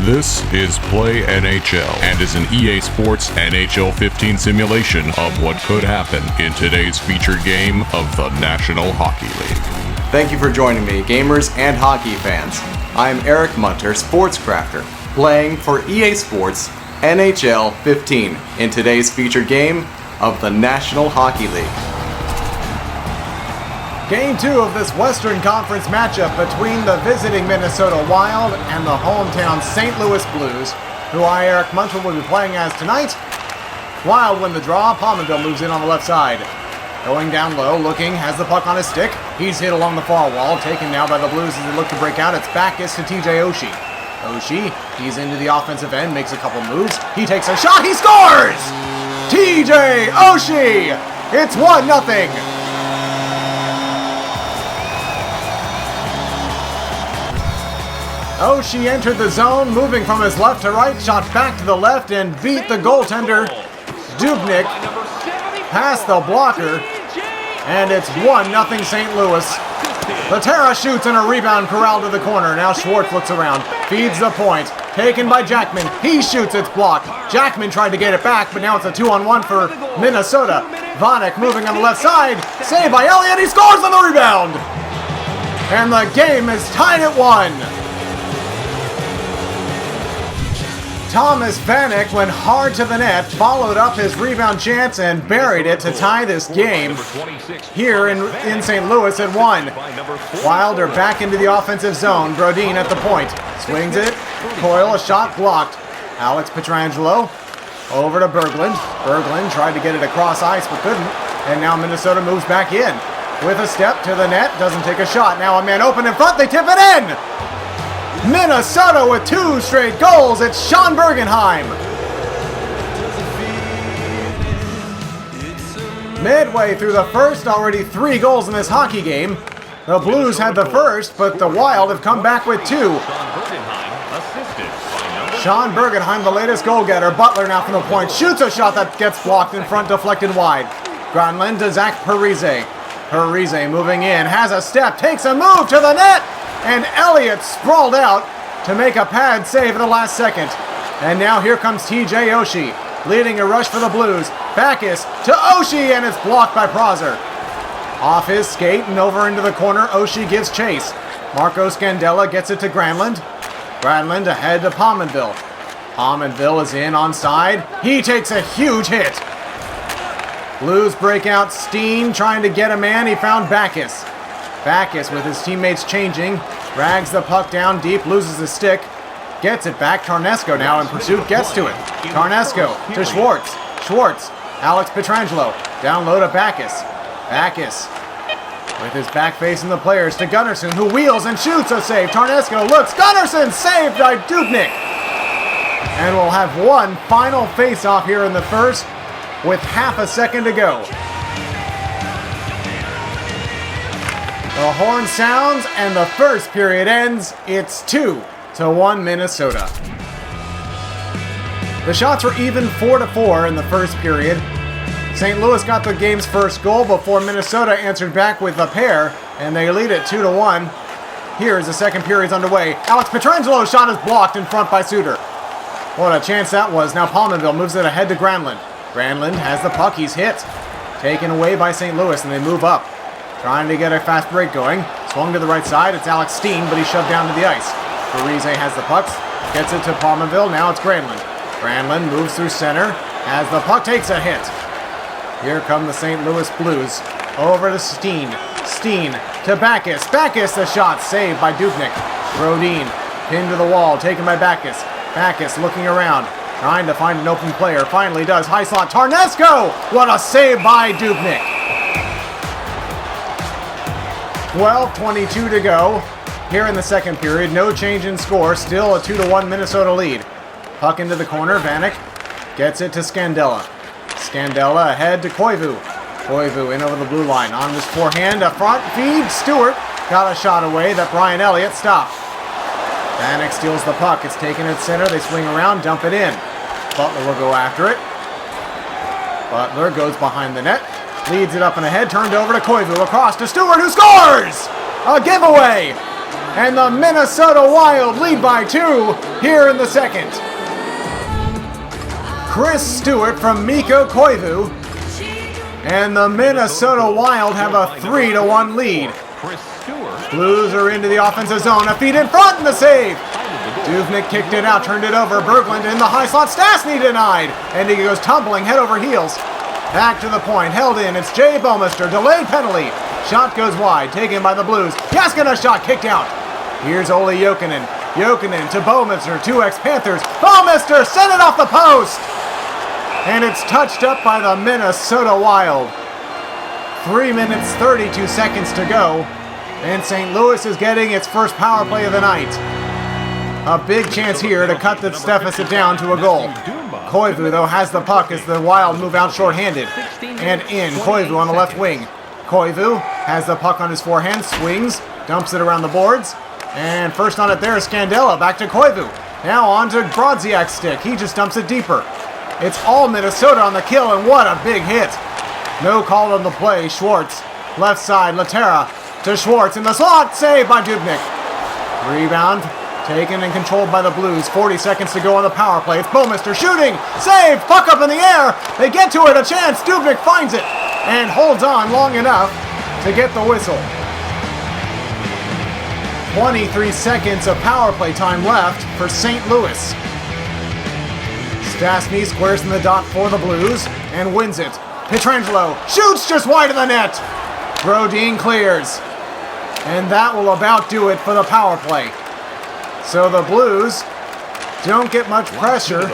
This is Play NHL and is an EA Sports NHL 15 simulation of what could happen in today's featured game of the National Hockey League. Thank you for joining me, gamers and hockey fans. I'm Eric Munter, Sportscrafter, playing for EA Sports NHL 15 in today's featured game of the National Hockey League. Game 2 of this Western Conference matchup between the visiting Minnesota Wild and the hometown St. Louis Blues, who I, Eric Munter, will be playing as tonight. Wild win the draw. Palmenville moves in on the left side. Going down low, looking, has the puck on his stick. He's hit along the far wall, taken now by the Blues as they look to break out. It's Backus to TJ Oshie. Oshie, he's into the offensive end, makes a couple moves. He takes a shot, he scores! TJ Oshie! It's 1-0. Oshie entered the zone, moving from his left to right, shot back to the left and beat the goaltender, Dubnyk, past the blocker, and it's 1-0 St. Louis. Laterra shoots and a rebound corralled to the corner. Now Schwartz looks around, feeds the point, taken by Jackman. He shoots, it's blocked. Jackman tried to get it back, but now it's a 2-on-1 for Minnesota. Vanek moving on the left side, saved by Elliott, he scores on the rebound! And the game is tied at 1. Thomas Vanek went hard to the net, followed up his rebound chance and buried it to tie this game here in St. Louis at 1. Wilder back into the offensive zone. Brodin at the point. Swings it. Coyle, a shot blocked. Alex Pietrangelo over to Berglund. Berglund tried to get it across ice but couldn't. And now Minnesota moves back in. With a step to the net. Doesn't take a shot. Now a man open in front. They tip it in! Minnesota with 2 straight goals. It's Sean Bergenheim. Midway through the first, already 3 goals in this hockey game. The Blues had the first, but the Wild have come back with 2. Sean Bergenheim, the latest goal-getter. Butler now from the point. Shoots a shot that gets blocked in front, deflected wide. Granlund to Zach Parise. Parise moving in, has a step, takes a move to the net. And Elliott sprawled out to make a pad save at the last second. And now here comes TJ Oshie, leading a rush for the Blues. Backus to Oshie, and it's blocked by Prosser. Off his skate and over into the corner, Oshie gives chase. Marco Scandella gets it to Granlund. Granlund ahead to Palmenville. Palmenville is in onside. He takes a huge hit. Blues break out. Steen trying to get a man. He found Backus. Backus with his teammates changing, drags the puck down deep, loses his stick, gets it back. Tarnesco now in pursuit, gets to it. Tarnesco to Schwartz. Schwartz, Alex Pietrangelo, down low to Backus. Backus with his back facing the players to Gunnarsson, who wheels and shoots a save. Tarnesco looks, Gunnarsson saved by Dubnyk. And we'll have one final face-off here in the first with half a second to go. The horn sounds and the first period ends. It's 2-1 Minnesota. The shots were even 4-4 in the first period. St. Louis got the game's first goal before Minnesota answered back with a pair, and they lead it 2-1. Here's the second period's underway. Alex Pietrangelo's shot is blocked in front by Suter. What a chance that was. Now Palmenville moves it ahead to Granlund. Granlund has the puck. He's hit. Taken away by St. Louis, and they move up. Trying to get a fast break going. Swung to the right side. It's Alex Steen, but he's shoved down to the ice. Parise has the pucks. Gets it to Palmenville. Now it's Granlund. Granlund moves through center. As the puck takes a hit. Here come the St. Louis Blues. Over to Steen. Steen to Backus. Backus the shot. Saved by Dubnyk. Brodin pinned to the wall. Taken by Backus. Backus looking around. Trying to find an open player. Finally does. High slot. Tarnesco! What a save by Dubnyk. 12:22 to go here in the second period. No change in score. Still a 2-1 Minnesota lead. Puck into the corner. Vanek gets it to Scandella. Scandella ahead to Koivu. Koivu in over the blue line. On his forehand. A front feed. Stewart got a shot away that Brian Elliott stopped. Vanek steals the puck. It's taken at center. They swing around. Dump it in. Butler will go after it. Butler goes behind the net. Leads it up and ahead, turned over to Koivu, across to Stewart, who scores! A giveaway! and the Minnesota Wild lead by 2 here in the second. Chris Stewart from Mikko Koivu, and the Minnesota Wild have a 3-1 lead. Blues are into the offensive zone, a feed in front and the save. Dubnyk kicked it out, turned it over. Berglund in the high slot. Stastny denied. And he goes tumbling head over heels. Back to the point, held in. It's Jay Bouwmeester. Delayed penalty. Shot goes wide, taken by the Blues. Jaskin a shot, kicked out. Here's Olli Jokinen. Jokinen to Bouwmeester, 2 Panthers. Bouwmeester sent it off the post. And it's touched up by the Minnesota Wild. 3 minutes, 32 seconds to go. And St. Louis is getting its first power play of the night. A big chance here to cut this deficit down to a goal. Koivu, though, has the puck as the Wild move out shorthanded. And in, Koivu on the left wing. Koivu has the puck on his forehand, swings, dumps it around the boards. And first on it there is Scandella, back to Koivu. Now on to Brodziak's stick, he just dumps it deeper. It's all Minnesota on the kill, and what a big hit. No call on the play, Schwartz. Left side, Laterra to Schwartz in the slot, saved by Dubnyk. Rebound. Taken and controlled by the Blues. 40 seconds to go on the power play. It's Bouwmeester shooting. Save. Puck up in the air. They get to it. A chance. Dubnyk finds it. And holds on long enough to get the whistle. 23 seconds of power play time left for St. Louis. Stastny squares in the dot for the Blues and wins it. Pietrangelo shoots just wide of the net. Brodin clears. And that will about do it for the power play. So the Blues don't get much pressure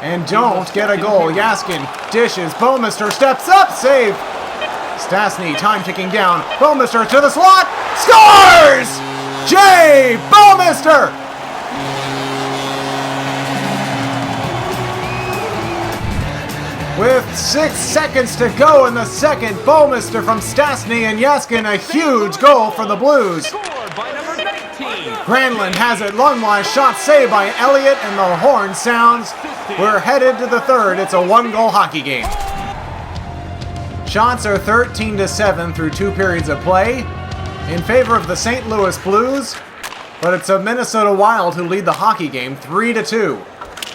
and don't get a goal. Jaskin dishes. Bouwmeester steps up. Save. Stastny, time ticking down. Bouwmeester to the slot. Scores! Jay Bouwmeester! With 6 seconds to go in the second, Bouwmeester from Stastny and Jaskin, a huge goal for the Blues. Granlund has it, long-line shot saved by Elliott, and the horn sounds. We're headed to the third. It's a 1-goal hockey game. Shots are 13-7 through 2 periods of play in favor of the St. Louis Blues, but it's a Minnesota Wild who lead the hockey game 3-2.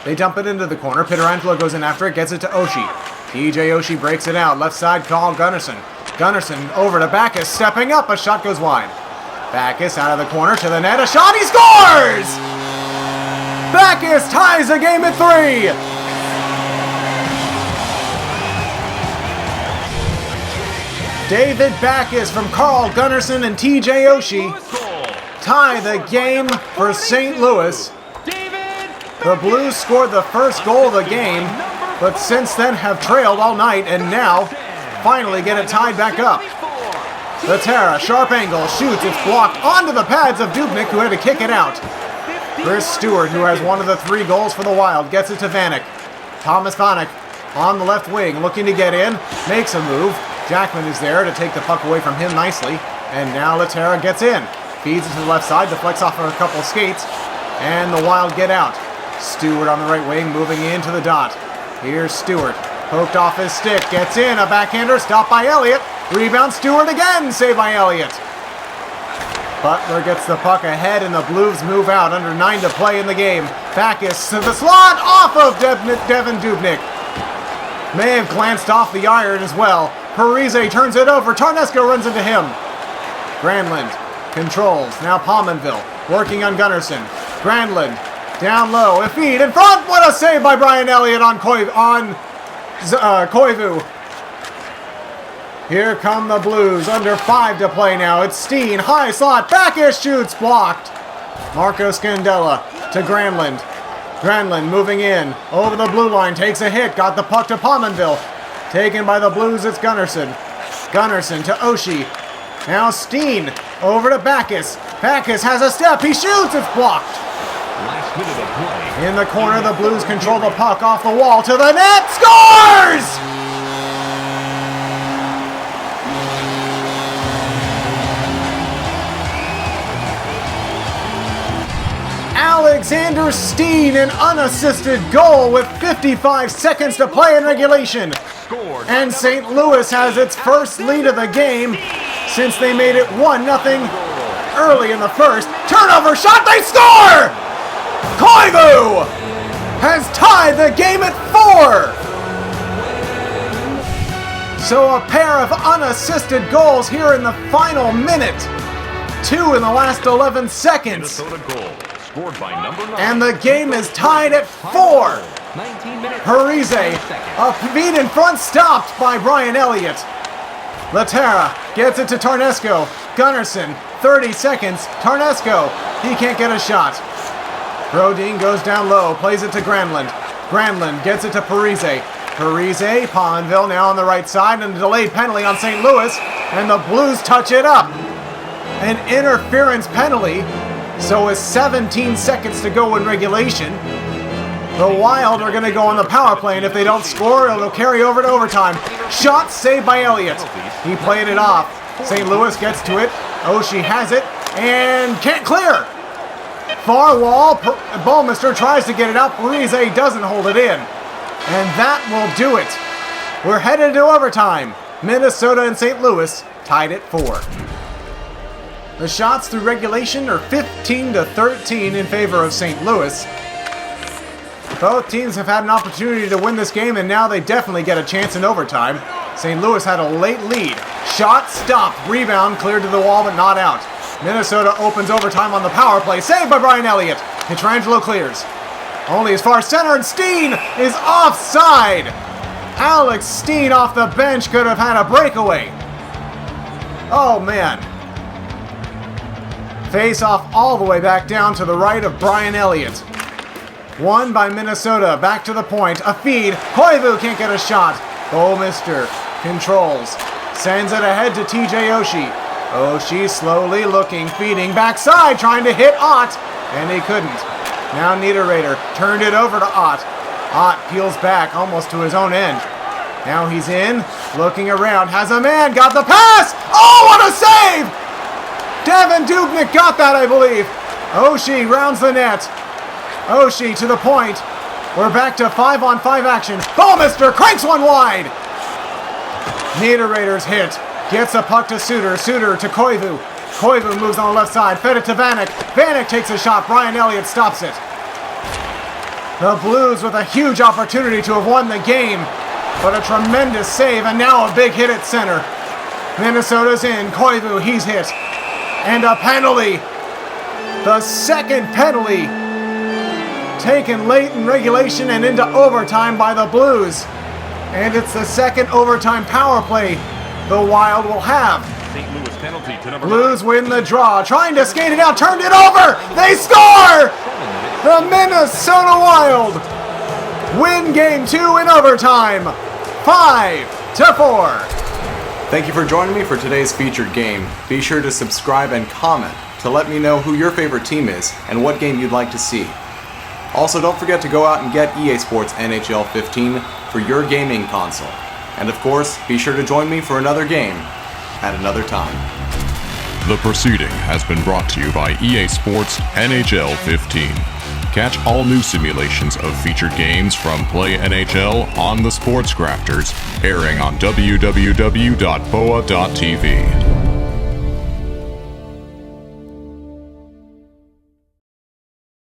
They dump it into the corner. Pietrangelo goes in after it, gets it to Oshie. TJ Oshie breaks it out. Left side, Carl Gunnarsson. Gunnarsson over to Backus, stepping up. A shot goes wide. Backus out of the corner to the net. A shot. He scores! Backus ties the game at 3. David Backus from Carl Gunnarsson and TJ Oshie tie the game for St. Louis. The Blues scored the first goal of the game, but since then have trailed all night and now finally get it tied back up. Laterra, sharp angle, shoots, it's blocked onto the pads of Dubnyk, who had to kick it out. Chris Stewart, who has one of the 3 goals for the Wild, gets it to Vanek. Thomas Vanek on the left wing, looking to get in, makes a move. Jackman is there to take the puck away from him nicely, and now Laterra gets in. Feeds it to the left side, deflects off of a couple of skates, and the Wild get out. Stewart on the right wing, moving into the dot. Here's Stewart, poked off his stick, gets in, a backhander, stopped by Elliott. Rebound, Stewart again, saved by Elliott. Butler gets the puck ahead, and the Blues move out under 9 to play in the game. Backus to the slot, off of Devin Dubnyk. May have glanced off the iron as well. Parise turns it over, Tarnesko runs into him. Granlund controls, now Pominville, working on Gunnarsson. Granlund, down low, a feed in front, what a save by Brian Elliott on Koivu. Here come the Blues, under 5 to play now. It's Steen, high slot, Backus shoots, blocked. Marco Scandella to Granlund. Granlund moving in, over the blue line, takes a hit, got the puck to Pominville. Taken by the Blues, it's Gunnarsson. Gunnarsson to Oshie. Now Steen, over to Backus. Backus has a step, he shoots, it's blocked. Last minute of play. In the corner, the Blues control the puck off the wall to the net, scores! Alexander Steen, an unassisted goal with 55 seconds to play in regulation. And St. Louis has its first lead of the game since they made it 1-0 early in the first. Turnover shot, they score! Koivu has tied the game at 4. So a pair of unassisted goals here in the final minute. 2 in the last 11 seconds. Minnesota goal scored by number 9. And the game is tied at 4. 19 minutes. Parise, a feed in front, stopped by Brian Elliott. Laterra gets it to Tarnesco. Gunnarsson, 30 seconds. Tarnesco, he can't get a shot. Brodin goes down low, plays it to Granlund. Granlund gets it to Parise. Parise, Ponville now on the right side, and a delayed penalty on St. Louis, and the Blues touch it up. An interference penalty, so with 17 seconds to go in regulation, the Wild are going to go on the power play, and if they don't score, it'll carry over to overtime. Shot saved by Elliott. He played it off. St. Louis gets to it. Oshie has it, and can't clear. Far wall, Ballmeister tries to get it out. Parise doesn't hold it in. And that will do it. We're headed to overtime. Minnesota and St. Louis tied at 4. The shots through regulation are 15-13 in favor of St. Louis. Both teams have had an opportunity to win this game, and now they definitely get a chance in overtime. St. Louis had a late lead. Shot stopped. Rebound cleared to the wall, but not out. Minnesota opens overtime on the power play. Saved by Brian Elliott. Pietrangelo clears. Only as far center, and Steen is offside. Alex Steen off the bench could have had a breakaway. Oh, man. Face off all the way back down to the right of Brian Elliott. Won by Minnesota. Back to the point. A feed. Koivu can't get a shot. Bouwmeester controls. Sends it ahead to TJ Oshie. Oshie slowly looking, feeding backside, trying to hit Ott, and he couldn't. Now Niederreiter turned it over to Ott. Ott peels back almost to his own end. Now he's in, looking around, has a man, got the pass! Oh, what a save! Devin Dubnyk got that, I believe. Oshie rounds the net. Oshie to the point. We're back to 5-on-5 action. Bouwmeester cranks one wide. Niederreiter's hit. Gets a puck to Suter. Suter to Koivu. Koivu moves on the left side. Fed it to Vanek. Vanek takes a shot. Brian Elliott stops it. The Blues with a huge opportunity to have won the game. But a tremendous save, and now a big hit at center. Minnesota's in. Koivu, he's hit. And a penalty. The second penalty taken late in regulation and into overtime by the Blues. And it's the second overtime power play the Wild will have. St. Louis penalty to number Blues win the draw. Trying to skate it out. Turned it over. They score! The Minnesota Wild win game 2 in overtime. 5-4. Thank you for joining me for today's featured game. Be sure to subscribe and comment to let me know who your favorite team is and what game you'd like to see. Also, don't forget to go out and get EA Sports NHL 15 for your gaming console. And of course, be sure to join me for another game at another time. The proceeding has been brought to you by EA Sports NHL 15. Catch all new simulations of featured games from Play NHL on the Sports Crafters, airing on www.boa.tv.